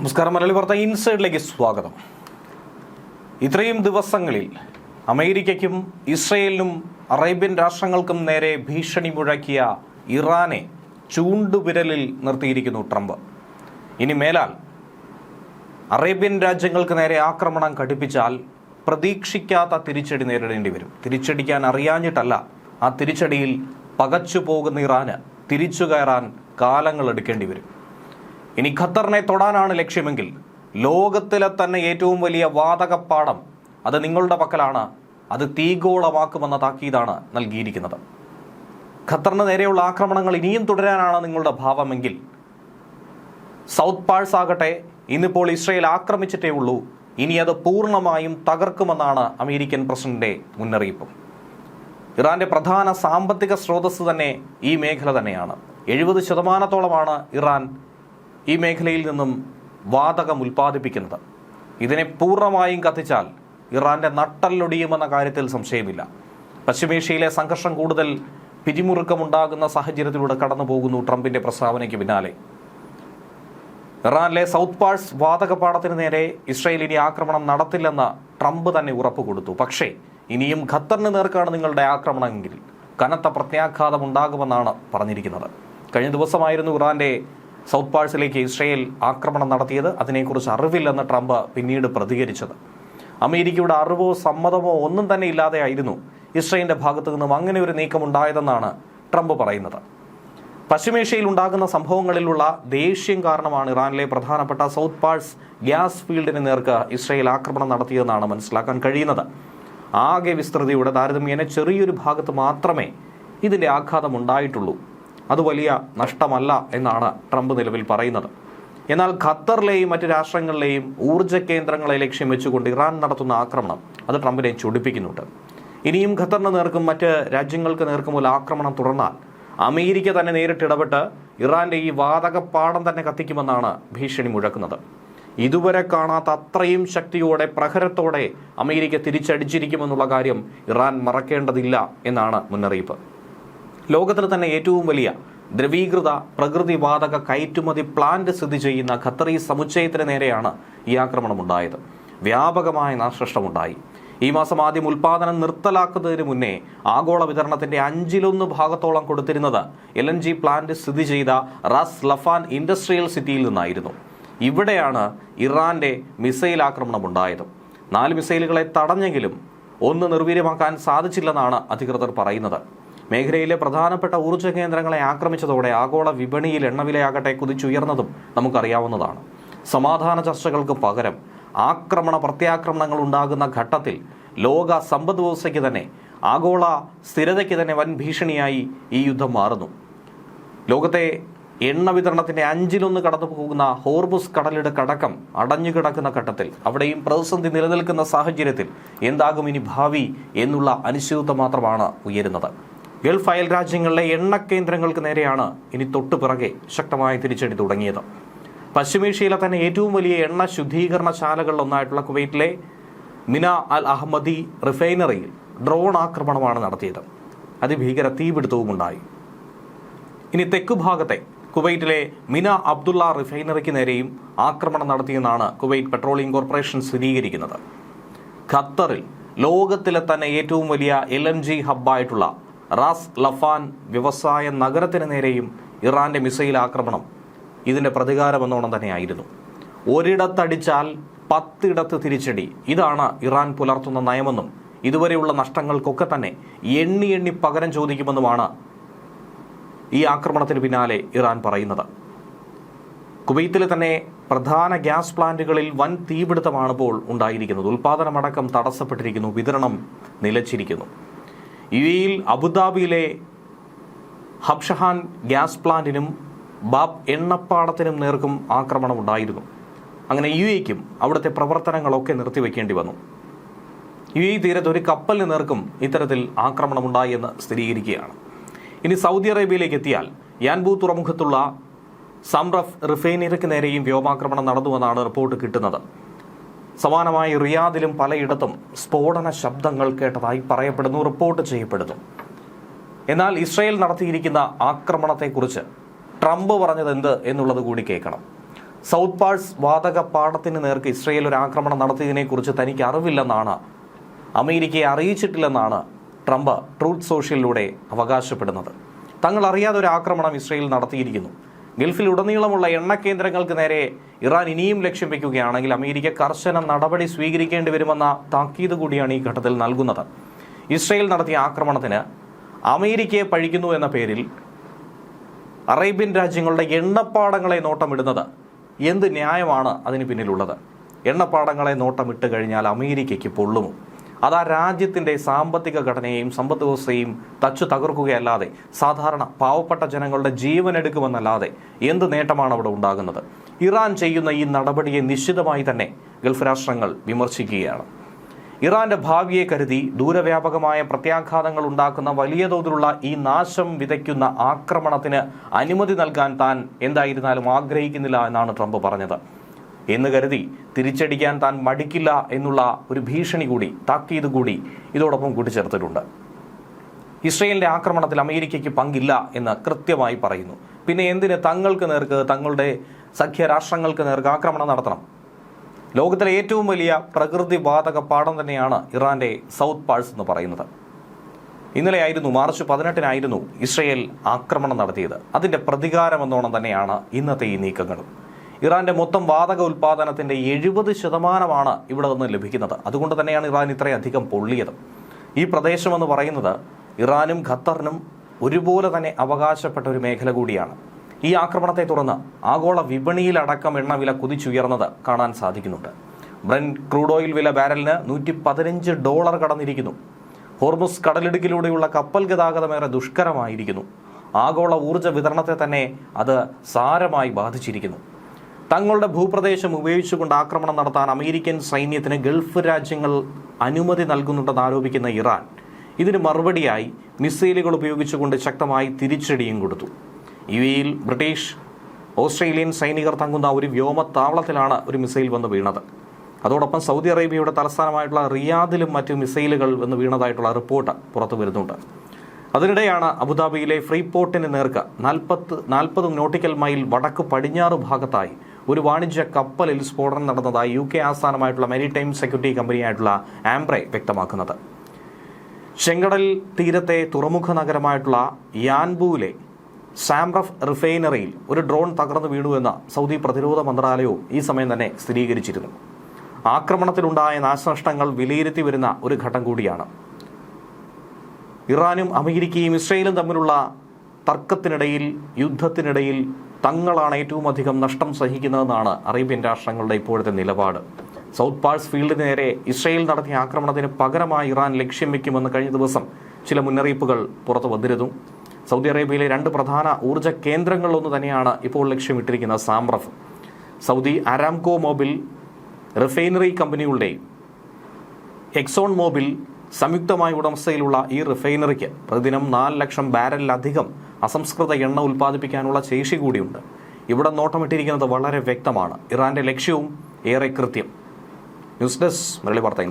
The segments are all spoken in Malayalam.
നമസ്കാരം. മലയാളി വാർത്ത ഇൻസൈഡിലേക്ക് സ്വാഗതം. ഇത്രയും ദിവസങ്ങളിൽ അമേരിക്കയ്ക്കും ഇസ്രയേലിനും അറേബ്യൻ രാഷ്ട്രങ്ങൾക്കും നേരെ ഭീഷണി മുഴക്കിയ ഇറാനെ ചൂണ്ടുവിരലിൽ നിർത്തിയിരിക്കുന്നു ട്രംപ്. ഇനി മേലാൽ അറേബ്യൻ രാജ്യങ്ങൾക്ക് നേരെ ആക്രമണം ഘടിപ്പിച്ചാൽ പ്രതീക്ഷിക്കാത്ത തിരിച്ചടി നേരിടേണ്ടി വരും. തിരിച്ചടിക്കാൻ അറിയാഞ്ഞിട്ടല്ല, ആ തിരിച്ചടിയിൽ പകച്ചു പോകുന്ന ഇറാന് തിരിച്ചു കയറാൻ കാലങ്ങൾ എടുക്കേണ്ടി വരും. ഇനി ഖത്തറിനെ തൊടാനാണ് ലക്ഷ്യമെങ്കിൽ ലോകത്തിലെ തന്നെ ഏറ്റവും വലിയ വാതകപ്പാടം അത് നിങ്ങളുടെ പക്കലാണ്, അത് തീഗോളമാക്കുമെന്ന താക്കീതാണ് നൽകിയിരിക്കുന്നത്. ഖത്തറിന് നേരെയുള്ള ആക്രമണങ്ങൾ ഇനിയും തുടരാനാണ് നിങ്ങളുടെ ഭാവമെങ്കിൽ സൗത്ത് പാഴ്സ് ആകട്ടെ ഇന്നിപ്പോൾ ഇസ്രയേൽ ആക്രമിച്ചിട്ടേ ഉള്ളൂ, ഇനി അത് പൂർണ്ണമായും തകർക്കുമെന്നാണ് അമേരിക്കൻ പ്രസിഡന്റിന്റെ മുന്നറിയിപ്പ്. ഇറാന്റെ പ്രധാന സാമ്പത്തിക സ്രോതസ് തന്നെ ഈ മേഖല തന്നെയാണ്. 70% ഇറാൻ ഈ മേഖലയിൽ നിന്നും വാതകം ഉൽപ്പാദിപ്പിക്കുന്നത്. ഇതിനെ പൂർണ്ണമായും കത്തിച്ചാൽ ഇറാന്റെ നട്ടല്ലൊടിയുമെന്ന കാര്യത്തിൽ സംശയമില്ല. പശ്ചിമേഷ്യയിലെ സംഘർഷം കൂടുതൽ പിരിമുറുക്കമുണ്ടാകുന്ന സാഹചര്യത്തിലൂടെ കടന്നു പോകുന്നു ട്രംപിന്റെ പ്രസ്താവനയ്ക്ക് പിന്നാലെ. ഇറാനിലെ സൗത്ത് പാഴ്സ് വാതകപ്പാടത്തിന് നേരെ ഇസ്രയേൽ ഇനി ആക്രമണം നടത്തില്ലെന്ന് ട്രംപ് തന്നെ ഉറപ്പ് കൊടുത്തു. പക്ഷേ ഇനിയും ഖത്തറിന് നേർക്കാണ് നിങ്ങളുടെ ആക്രമണമെങ്കിൽ കനത്ത പ്രത്യാഘാതം ഉണ്ടാകുമെന്നാണ് പറഞ്ഞിരിക്കുന്നത്. കഴിഞ്ഞ ദിവസമായിരുന്നു ഇറാന്റെ സൗത്ത് പാഴ്സിലേക്ക് ഇസ്രയേൽ ആക്രമണം നടത്തിയത്. അതിനെക്കുറിച്ച് അറിവില്ലെന്ന് ട്രംപ് പിന്നീട് പ്രതികരിച്ചത്. അമേരിക്കയുടെ അറിവോ സമ്മതമോ ഒന്നും തന്നെ ഇല്ലാതെയായിരുന്നു ഇസ്രയേലിന്റെ ഭാഗത്തു നിന്നും അങ്ങനെ ഒരു നീക്കം ഉണ്ടായതെന്നാണ് ട്രംപ് പറയുന്നത്. പശ്ചിമേഷ്യയിൽ ഉണ്ടാകുന്ന സംഭവങ്ങളിലുള്ള ദേഷ്യം കാരണമാണ് ഇറാനിലെ പ്രധാനപ്പെട്ട സൗത്ത് പാഴ്സ് ഗ്യാസ് ഫീൽഡിന് നേർക്ക് ഇസ്രയേൽ ആക്രമണം നടത്തിയതെന്നാണ് മനസ്സിലാക്കാൻ കഴിയുന്നത്. ആകെ വിസ്തൃതിയുടെ താരതമ്യേന ചെറിയൊരു ഭാഗത്ത് മാത്രമേ ഇതിന്റെ ആഘാതം ഉണ്ടായിട്ടുള്ളൂ. അത് വലിയ നഷ്ടമല്ല എന്നാണ് ട്രംപ് നിലവിൽ പറയുന്നത്. എന്നാൽ ഖത്തറിലെയും മറ്റ് രാഷ്ട്രങ്ങളിലെയും ഊർജ്ജ കേന്ദ്രങ്ങളെ ലക്ഷ്യം വെച്ചുകൊണ്ട് ഇറാൻ നടത്തുന്ന ആക്രമണം അത് ട്രംപിനെ ചൊടിപ്പിക്കുന്നുണ്ട്. ഇനിയും ഖത്തറിന് നേർക്കും മറ്റ് രാജ്യങ്ങൾക്ക് നേർക്കുമുള്ള ആക്രമണം തുടർന്നാൽ അമേരിക്ക തന്നെ നേരിട്ടിടപെട്ട് ഇറാന്റെ ഈ വാതകപ്പാടം തന്നെ കത്തിക്കുമെന്നാണ് ഭീഷണി മുഴക്കുന്നത്. ഇതുവരെ കാണാത്ത അത്രയും ശക്തിയോടെ പ്രഹരത്തോടെ അമേരിക്ക തിരിച്ചടിച്ചിരിക്കുമെന്നുള്ള കാര്യം ഇറാൻ മറക്കേണ്ടതില്ല എന്നാണ് മുന്നറിയിപ്പ്. ലോകത്തിൽ തന്നെ ഏറ്റവും വലിയ ദ്രവീകൃത പ്രകൃതി വാതക കയറ്റുമതി പ്ലാന്റ് സ്ഥിതി ചെയ്യുന്ന ഖത്തറി സമുച്ചയത്തിന് നേരെയാണ് ഈ ആക്രമണം ഉണ്ടായത്. വ്യാപകമായ നാശനഷ്ടമുണ്ടായി. ഈ മാസം ആദ്യം ഉൽപാദനം നിർത്തലാക്കുന്നതിന് മുന്നേ ആഗോള വിതരണത്തിന്റെ 1/5 ഭാഗത്തോളം കൊടുത്തിരുന്നത് LNG പ്ലാന്റ് സ്ഥിതി ചെയ്ത റാസ് ലഫാൻ ഇൻഡസ്ട്രിയൽ സിറ്റിയിൽ നിന്നായിരുന്നു. ഇവിടെയാണ് ഇറാന്റെ മിസൈൽ ആക്രമണം ഉണ്ടായത്. 4 മിസൈലുകളെ തടഞ്ഞെങ്കിലും 1 നിർവീര്യമാക്കാൻ സാധിച്ചില്ലെന്നാണ് അധികൃതർ പറയുന്നത്. മേഖലയിലെ പ്രധാനപ്പെട്ട ഊർജ്ജ കേന്ദ്രങ്ങളെ ആക്രമിച്ചതോടെ ആഗോള വിപണിയിൽ എണ്ണവിലയാകട്ടെ കുതിച്ചുയർന്നതും നമുക്കറിയാവുന്നതാണ്. സമാധാന ചർച്ചകൾക്ക് പകരം ആക്രമണ പ്രത്യാക്രമണങ്ങൾ ഉണ്ടാകുന്ന ഘട്ടത്തിൽ ലോക സമ്പദ് വ്യവസ്ഥയ്ക്ക് തന്നെ ആഗോള സ്ഥിരതയ്ക്ക് തന്നെ വൻ ഭീഷണിയായി ഈ യുദ്ധം മാറുന്നു. ലോകത്തെ എണ്ണ വിതരണത്തിന്റെ 1/5 കടന്നു പോകുന്ന ഹോർമുസ് കടലിടുക്കടക്കം അടഞ്ഞുകിടക്കുന്ന ഘട്ടത്തിൽ അവിടെയും പ്രതിസന്ധി നിലനിൽക്കുന്ന സാഹചര്യത്തിൽ എന്താകും ഇനി ഭാവി എന്നുള്ള അനിശ്ചിതത്വം മാത്രമാണ് ഉയരുന്നത്. ഗൾഫ് അയൽ രാജ്യങ്ങളിലെ എണ്ണ കേന്ദ്രങ്ങൾക്ക് നേരെയാണ് ഇനി തൊട്ടു പിറകെ ശക്തമായ തിരിച്ചടി തുടങ്ങിയത്. പശ്ചിമേഷ്യയിലെ തന്നെ ഏറ്റവും വലിയ എണ്ണ ശുദ്ധീകരണ ശാലകളിലൊന്നായിട്ടുള്ള കുവൈറ്റിലെ മിന അൽ അഹമ്മദി റിഫൈനറിയിൽ ഡ്രോൺ ആക്രമണമാണ് നടത്തിയത്. അതിഭീകര തീപിടുത്തവും ഉണ്ടായി. ഇനി തെക്കുഭാഗത്തെ കുവൈറ്റിലെ മിന അബ്ദുള്ള റിഫൈനറിക്ക് നേരെയും ആക്രമണം നടത്തിയെന്നാണ് കുവൈറ്റ് പെട്രോളിയം കോർപ്പറേഷൻ സ്ഥിരീകരിക്കുന്നത്. ഖത്തറിൽ ലോകത്തിലെ തന്നെ ഏറ്റവും വലിയ LNG ഹബ്ബായിട്ടുള്ള റാസ് ലഫാൻ വ്യവസായ നഗരത്തിന് നേരെയും ഇറാന്റെ മിസൈൽ ആക്രമണം ഇതിന്റെ പ്രതികാരമെന്നോണം തന്നെയായിരുന്നു. ഒരിടത്തടിച്ചാൽ 10 ഇടത്ത് തിരിച്ചടി, ഇതാണ് ഇറാൻ പുലർത്തുന്ന നയമെന്നും ഇതുവരെയുള്ള നഷ്ടങ്ങൾക്കൊക്കെ തന്നെ എണ്ണി പകരം ചോദിക്കുമെന്നുമാണ് ഈ ആക്രമണത്തിന് പിന്നാലെ ഇറാൻ പറയുന്നത്. കുവൈത്തിലെ തന്നെ പ്രധാന ഗ്യാസ് പ്ലാന്റുകളിൽ വൻ തീപിടുത്തമാണ് ഇപ്പോൾ ഉണ്ടായിരിക്കുന്നത്. ഉൽപാദനമടക്കം തടസ്സപ്പെട്ടിരിക്കുന്നു, വിതരണം നിലച്ചിരിക്കുന്നു. UAEയിൽ അബുദാബിയിലെ ഹബ്ഷഹാൻ ഗ്യാസ് പ്ലാന്റിനും ബാബ് എണ്ണപ്പാടത്തിനും നേർക്കും ആക്രമണം ഉണ്ടായിരുന്നു. അങ്ങനെ UAEക്കും അവിടുത്തെ പ്രവർത്തനങ്ങളൊക്കെ നിർത്തിവെക്കേണ്ടി വന്നു. UAE തീരത്ത് ഒരു കപ്പലിന് നേർക്കും ഇത്തരത്തിൽ ആക്രമണമുണ്ടായി എന്ന് സ്ഥിരീകരിക്കുകയാണ്. ഇനി സൗദി അറേബ്യയിലേക്ക് എത്തിയാൽ യാൻബു തുറമുഖത്തുള്ള സംറഫ് റിഫൈനറിക്ക് നേരെയും വ്യോമാക്രമണം നടന്നുവെന്നാണ് റിപ്പോർട്ട് കിട്ടുന്നത്. സമാനമായി റിയാദിലും പലയിടത്തും സ്ഫോടന ശബ്ദങ്ങൾ കേട്ടതായി പറയപ്പെടുന്നു, റിപ്പോർട്ട് ചെയ്യപ്പെടുന്നു. എന്നാൽ ഇസ്രയേൽ നടത്തിയിരിക്കുന്ന ആക്രമണത്തെക്കുറിച്ച് ട്രംപ് പറഞ്ഞത് എന്ത് എന്നുള്ളത് കൂടി കേൾക്കണം. സൗത്ത് പാഴ്സ് വാതക പാടത്തിന് നേർക്ക് ഇസ്രയേൽ ഒരു ആക്രമണം നടത്തിയതിനെക്കുറിച്ച് തനിക്ക് അറിവില്ലെന്നാണ്, അമേരിക്കയെ അറിയിച്ചിട്ടില്ലെന്നാണ് ട്രംപ് ട്രൂത്ത് സോഷ്യലിലൂടെ അവകാശപ്പെടുന്നത്. തങ്ങൾ അറിയാതെ ഒരു ആക്രമണം ഇസ്രയേൽ നടത്തിയിരിക്കുന്നു. ഗൾഫിൽ ഉടനീളമുള്ള എണ്ണ കേന്ദ്രങ്ങൾക്ക് നേരെ ഇറാൻ ഇനിയും ലക്ഷ്യം വയ്ക്കുകയാണെങ്കിൽ അമേരിക്ക കർശന നടപടി സ്വീകരിക്കേണ്ടി വരുമെന്ന താക്കീത് കൂടിയാണ് ഈ ഘട്ടത്തിൽ നൽകുന്നത്. ഇസ്രയേൽ നടത്തിയ ആക്രമണത്തിന് അമേരിക്കയെ പഴിക്കുന്നു എന്ന പേരിൽ അറേബ്യൻ രാജ്യങ്ങളുടെ എണ്ണപ്പാടങ്ങളെ നോട്ടമിടുന്നത് എന്ത് ന്യായമാണ് അതിന് പിന്നിലുള്ളത്? എണ്ണപ്പാടങ്ങളെ നോട്ടമിട്ട് കഴിഞ്ഞാൽ അമേരിക്കയ്ക്ക് പൊള്ളുമോ? അത് ആ രാജ്യത്തിൻ്റെ സാമ്പത്തിക ഘടനയെയും സമ്പദ് വ്യവസ്ഥയും തച്ചു തകർക്കുകയല്ലാതെ സാധാരണ പാവപ്പെട്ട ജനങ്ങളുടെ ജീവനെടുക്കുമെന്നല്ലാതെ എന്ത് നേട്ടമാണ് അവിടെ ഉണ്ടാകുന്നത്? ഇറാൻ ചെയ്യുന്ന ഈ നടപടിയെ നിശ്ചിതമായി തന്നെ ഗൾഫ് രാഷ്ട്രങ്ങൾ വിമർശിക്കുകയാണ്. ഇറാന്റെ ഭാവിയെ കരുതി ദൂരവ്യാപകമായ പ്രത്യാഘാതങ്ങൾ ഉണ്ടാക്കുന്ന വലിയ തോതിലുള്ള ഈ നാശം വിതയ്ക്കുന്ന ആക്രമണത്തിന് അനുമതി നൽകാൻ താൻ എന്തായിരുന്നാലും ആഗ്രഹിക്കുന്നില്ല എന്നാണ് ട്രംപ് പറഞ്ഞത്. എന്ന് കരുതി തിരിച്ചടിക്കാൻ താൻ മടിക്കില്ല എന്നുള്ള ഒരു ഭീഷണി കൂടി, താക്കീത് കൂടി ഇതോടൊപ്പം കൂട്ടിച്ചേർത്തിട്ടുണ്ട്. ഇസ്രയേലിന്റെ ആക്രമണത്തിൽ അമേരിക്കയ്ക്ക് പങ്കില്ല എന്ന് കൃത്യമായി പറയുന്നു. പിന്നെ എന്തിന് തങ്ങൾക്ക് നേർക്ക്, തങ്ങളുടെ സഖ്യരാഷ്ട്രങ്ങൾക്ക് നേർക്ക് ആക്രമണം നടത്തണം? ലോകത്തിലെ ഏറ്റവും വലിയ പ്രകൃതി വാതക പാടം തന്നെയാണ് ഇറാന്റെ സൗത്ത് പാഴ്സ് എന്ന് പറയുന്നത്. ഇന്നലെയായിരുന്നു, മാർച്ച് 18 ഇസ്രയേൽ ആക്രമണം നടത്തിയത്. അതിന്റെ പ്രതികാരമെന്നോണം തന്നെയാണ് ഇന്നത്തെ ഈ നീക്കങ്ങളും. ഇറാന്റെ മൊത്തം വാതക ഉൽപ്പാദനത്തിന്റെ 70% ഇവിടെ നിന്ന് ലഭിക്കുന്നത്. അതുകൊണ്ട് തന്നെയാണ് ഇറാൻ ഇത്രയധികം പൊള്ളിയത്. ഈ പ്രദേശമെന്ന് പറയുന്നത് ഇറാനും ഖത്തറിനും ഒരുപോലെ തന്നെ അവകാശപ്പെട്ട ഒരു മേഖല കൂടിയാണ്. ഈ ആക്രമണത്തെ തുടർന്ന് ആഗോള വിപണിയിലടക്കം എണ്ണവില കുതിച്ചുയർന്നത് കാണാൻ സാധിക്കുന്നുണ്ട്. ബ്രന്റ് ക്രൂഡ് ഓയിൽ വില ബാരലിന് $115 കടന്നിരിക്കുന്നു. ഹോർമുസ് കടലിടുക്കിലൂടെയുള്ള കപ്പൽ ഗതാഗതമേറെ ദുഷ്കരമായിരിക്കുന്നു. ആഗോള ഊർജ്ജ വിതരണത്തെ തന്നെ അത് സാരമായി ബാധിച്ചിരിക്കുന്നു. തങ്ങളുടെ ഭൂപ്രദേശം ഉപയോഗിച്ചുകൊണ്ട് ആക്രമണം നടത്താൻ അമേരിക്കൻ സൈന്യത്തിന് ഗൾഫ് രാജ്യങ്ങൾ അനുമതി നൽകുന്നുണ്ടെന്ന് ആരോപിക്കുന്ന ഇറാൻ ഇതിന് മറുപടിയായി മിസൈലുകൾ ഉപയോഗിച്ചുകൊണ്ട് ശക്തമായി തിരിച്ചടിയും കൊടുത്തു. യുഎഇയിൽ ബ്രിട്ടീഷ്, ഓസ്ട്രേലിയൻ സൈനികർ തങ്ങുന്ന ഒരു വ്യോമത്താവളത്തിലാണ് ഒരു മിസൈൽ വന്ന് വീണത്. അതോടൊപ്പം സൗദി അറേബ്യയുടെ തലസ്ഥാനമായിട്ടുള്ള റിയാദിലും മറ്റ് മിസൈലുകൾ വന്ന് വീണതായിട്ടുള്ള റിപ്പോർട്ട് പുറത്തു വരുന്നുണ്ട്. അതിനിടെയാണ് അബുദാബിയിലെ ഫ്രീപോർട്ടിന് നേർക്ക് 40 നോട്ടിക്കൽ മൈൽ വടക്ക് പടിഞ്ഞാറ് ഭാഗത്തായി ഒരു വാണിജ്യ കപ്പലിൽ സ്ഫോടനം നടന്നതായി UK ആസ്ഥാനമായിട്ടുള്ള മെരിടൈം സെക്യൂരിറ്റി കമ്പനിയായിട്ടുള്ള ആംബ്രെ വ്യക്തമാക്കുന്നത്. ചെങ്കടൽ തീരത്തെ തുറമുഖ നഗരമായിട്ടുള്ള യാൻബൂവിലെ സാംറഫ് റിഫൈനറിയിൽ ഒരു ഡ്രോൺ തകർന്നു വീണുവെന്ന് സൗദി പ്രതിരോധ മന്ത്രാലയവും ഈ സമയം തന്നെ സ്ഥിരീകരിച്ചിരുന്നു. ആക്രമണത്തിലുണ്ടായ നാശനഷ്ടങ്ങൾ വിലയിരുത്തി വരുന്ന ഒരു ഘട്ടം കൂടിയാണ്. ഇറാനും അമേരിക്കയും ഇസ്രയേലും തമ്മിലുള്ള തർക്കത്തിനിടയിൽ, യുദ്ധത്തിനിടയിൽ തങ്ങളാണ് ഏറ്റവും അധികം നഷ്ടം സഹിക്കുന്നതെന്നാണ് അറേബ്യൻ രാഷ്ട്രങ്ങളുടെ ഇപ്പോഴത്തെ നിലപാട്. സൗത്ത് പാഴ്സ് ഫീൽഡിന് നേരെ ഇസ്രയേൽ നടത്തിയ ആക്രമണത്തിന് പകരമായി ഇറാൻ ലക്ഷ്യം വയ്ക്കുമെന്ന് കഴിഞ്ഞ ദിവസം ചില മുന്നറിയിപ്പുകൾ പുറത്തു വന്നിരുന്നു. സൗദി അറേബ്യയിലെ 2 പ്രധാന ഊർജ്ജ കേന്ദ്രങ്ങളിലൊന്ന് തന്നെയാണ് ഇപ്പോൾ ലക്ഷ്യമിട്ടിരിക്കുന്ന സാംറഫ്. സൗദി അരാംകോ മൊബിൽ റിഫൈനറി കമ്പനികളുടെയും എക്സോൺ മൊബിൽ സംയുക്തമായ ഉടമസ്ഥയിലുള്ള ഈ റിഫൈനറിക്ക് പ്രതിദിനം 4 ലക്ഷം ബാരലിലധികം അസംസ്കൃത എണ്ണ ഉൽപ്പാദിപ്പിക്കാനുള്ള ശേഷി കൂടിയുണ്ട്. ഇവിടെ നോട്ടമിട്ടിരിക്കുന്നത് വളരെ വ്യക്തമാണ്. ഇറാന്റെ ലക്ഷ്യവും ഏറെ കൃത്യം. ന്യൂസ് ഡെസ്ക് മലയാളി വാർത്ത.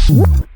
ചെയ്യുക.